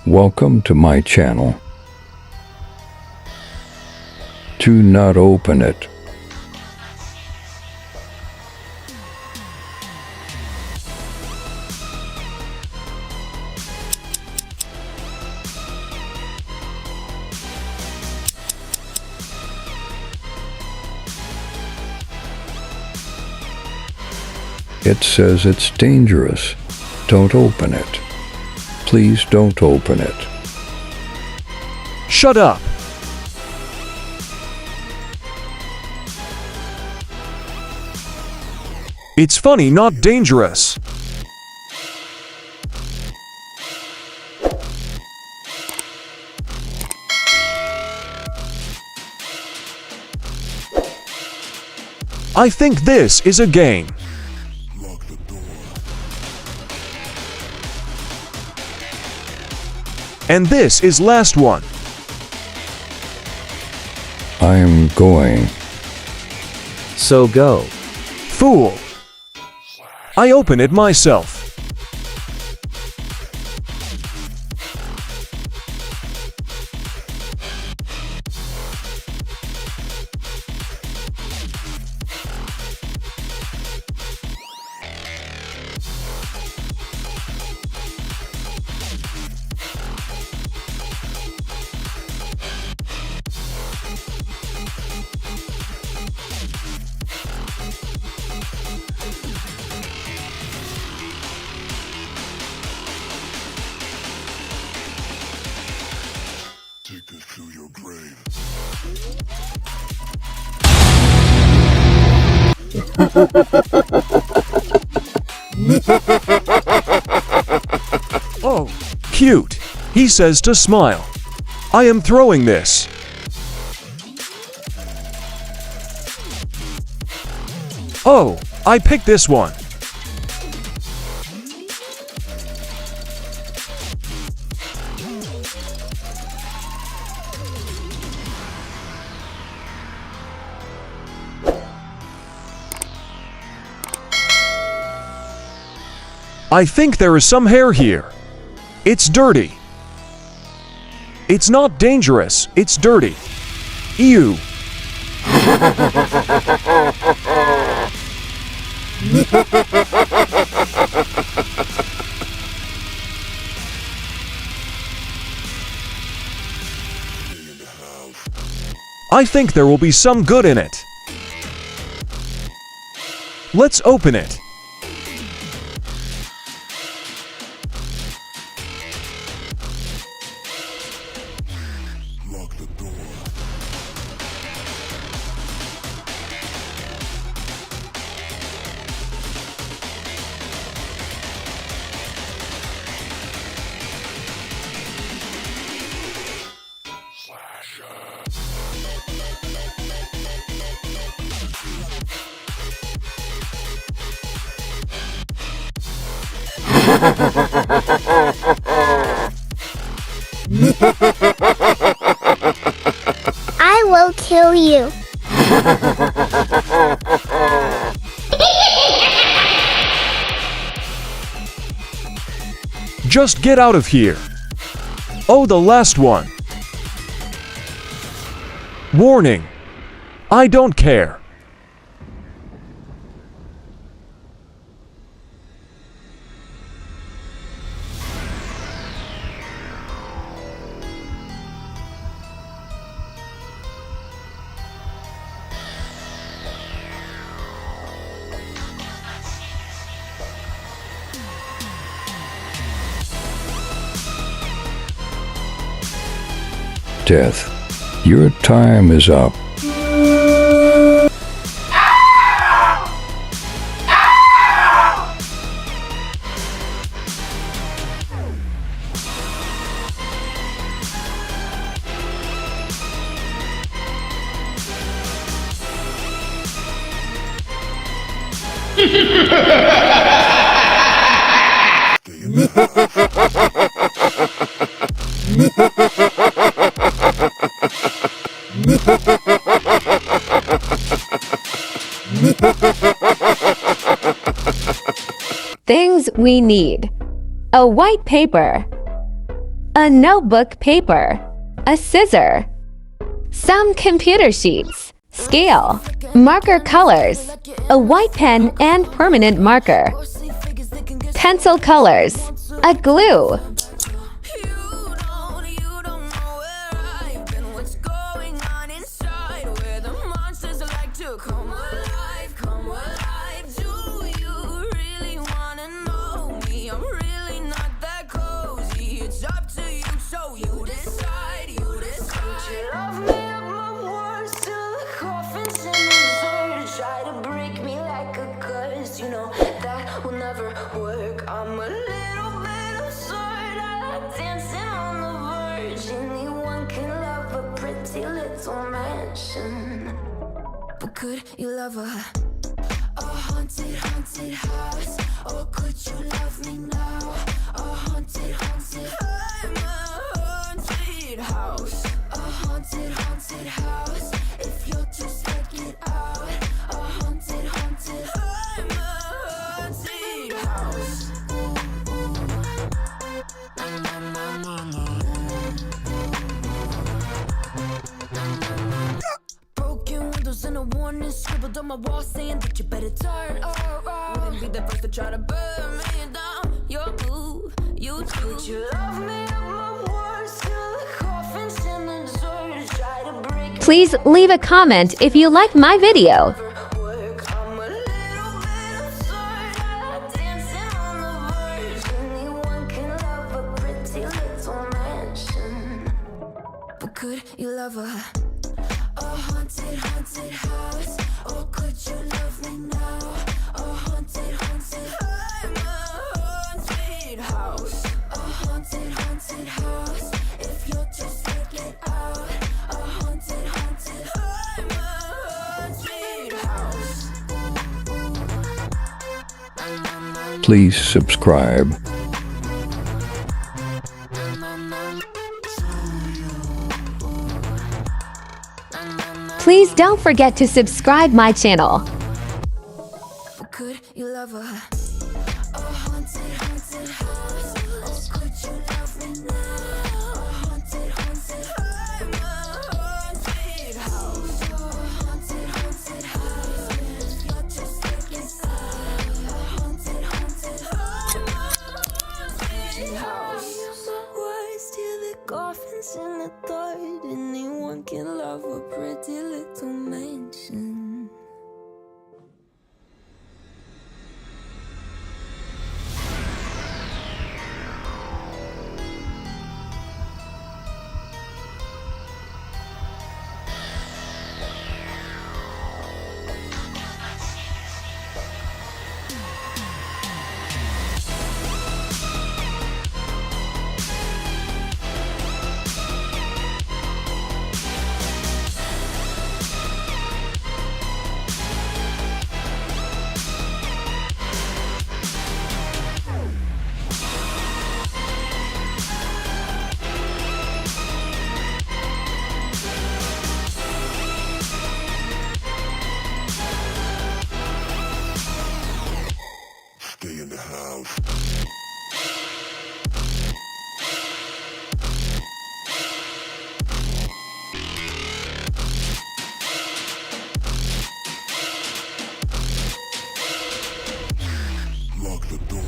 Welcome to my channel. Do not open it. It says it's dangerous. Don't open it. Please don't open it. Shut up! It's funny, not dangerous. I think this is a game. And this is last one. I'm going. So go. Fool. I open it myself. Take this to your grave. Oh, cute. He says to smile. I am throwing this. Oh, I picked this one. I think there is some hair here. It's dirty. It's not dangerous, it's dirty. Ew. I think there will be some good in it. Let's open it. Lock the door. I will kill you. Just get out of here. Oh, the last one. Warning. I don't care. Death. Your time is up. Things we need. A white paper. a notebook paper, a scissor, some computer sheets, scale, marker colors, a white pen and permanent marker, pencil colors, a glue, come alive, come alive. Do you really wanna know me? I'm really not that cozy. It's up to you, so you decide, you decide. Would you love me at my worst till the coffin's in the dirt? Try to break me like a curse, you know that will never work. I'm a little bit absurd. I like dancing on the verge. Anyone can love a pretty little mansion. But could you love a haunted, haunted house? Or could you love me now? A haunted, haunted. I'm a haunted house. A haunted, haunted house. If you'll just check it out. A haunted, haunted. I'm a haunted house. Broken windows and a warning scribbled on my wall saying that you better turn around. Wouldn't be the first to try to burn me down. Your move, you too. Would you love me at my worst till the coffin's in the dirt? Try to break. Please leave a comment if you like my video. Work. I'm a little bit absurd. I like dancing on the verge. Anyone can love a pretty little mansion. But could you love a haunted, haunted house? Or could you love me now? A haunted, haunted. I'm a haunted house. A haunted, haunted house. If you'll just check it out. A haunted, haunted. I'm a haunted house. Please subscribe. Please don't forget to subscribe my channel. But could you love a haunted, haunted house? Or could you love me now? A haunted, haunted. I'm a haunted house. A haunted, haunted house. If you're just taking sides. A haunted, haunted. I'm a haunted house. My words till the coffin's in the third. Anyone can love a pretty little mansion. Stay in the house. Lock the door.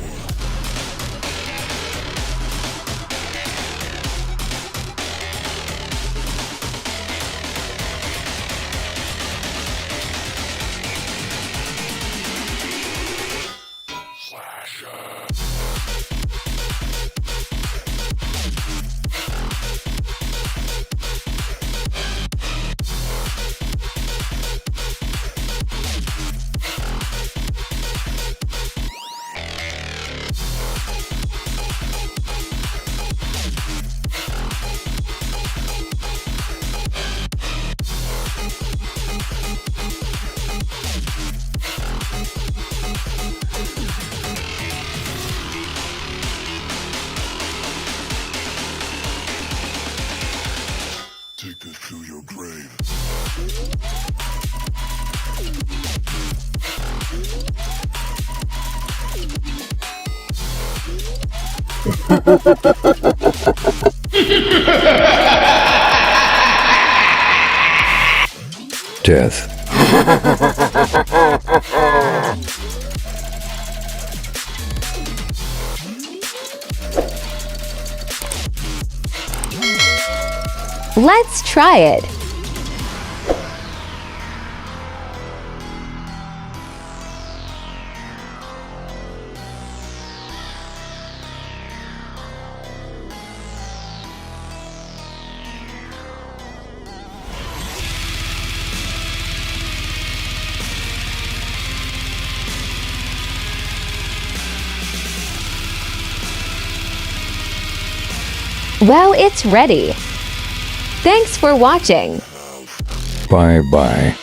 Take this to your grave. Death. Let's try it. Well, it's ready. Thanks for watching. Bye-bye.